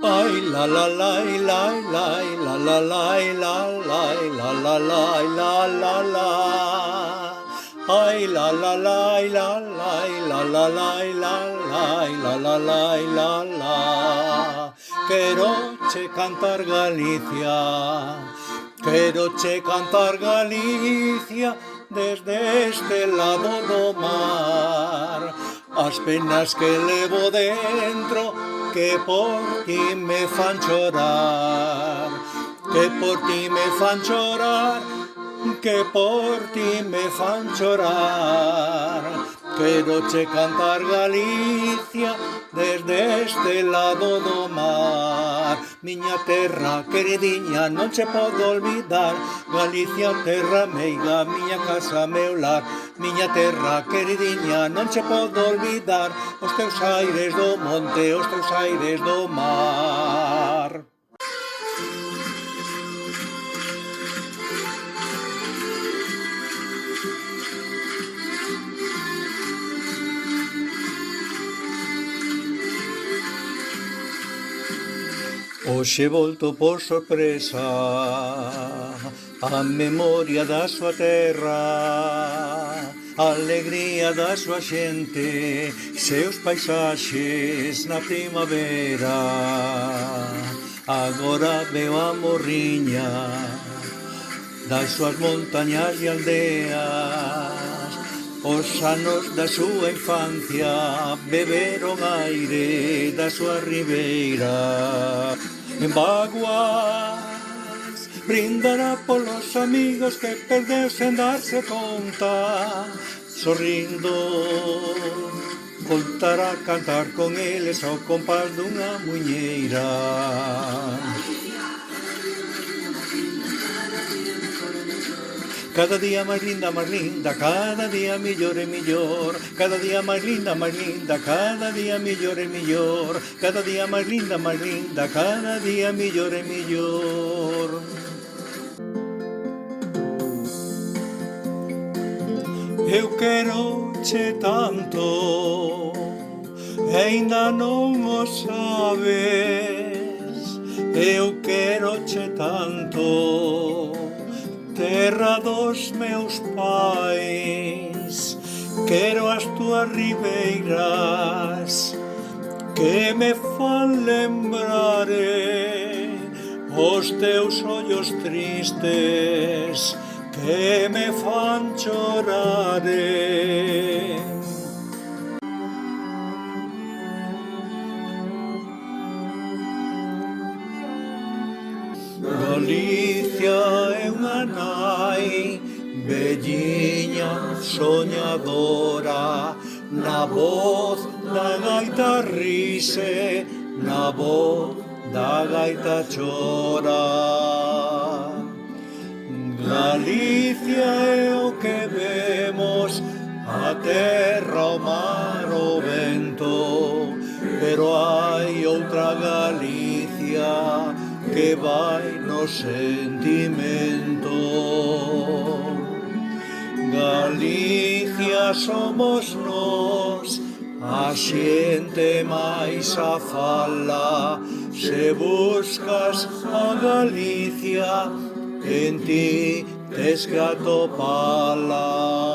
Ay la la la la la la la la la la la la la la la la. Ay la la la la la la la la la la la la la la. Queroche cantar Galicia, queroche cantar Galicia desde este lado do mar. As penas que levo dentro que por ti me fan chorar, que por ti me fan chorar, que por ti me fan chorar. Queroche cantar Galicia desde este lado do mar. Miña terra queridiña non che podo olvidar, Galicia terra meiga, miña casa meu lar. Miña terra queridiña non che podo olvidar, os teus aires do monte, os teus aires do mar. Hoxe volto por sorpresa a memoria da súa terra, a alegría da súa xente, seus paisaxes na primavera. Agora veo a morriña das súas montañas e aldeas, os anos da súa infancia beberon aire da súa ribeira. En Baguas brindará polos amigos que perdeu sen darse conta. Sorrindo voltará a cantar con eles ao compás dunha muiñeira. Cada día máis linda, cada día millor e millor. Cada día máis linda, cada día millor e millor. Cada día máis linda, cada día millor e millor. Eu queroche tanto e aínda non o sabes. Eu queroche tanto, terra dos meus pais. Quero as túas ribeiras que me fan lembrar os teus ollos tristes que me fan chorar. Galicia é unha nai velliña soñadora, na voz da gaita rise, na voz da gaita chora. Galicia é o que vemos, a terra, o mar, o vento, pero hai outra Galicia que vai no sentimento. Galicia somos nós, a xente máis a fala. Se buscas a Galicia, en ti tes que atopala.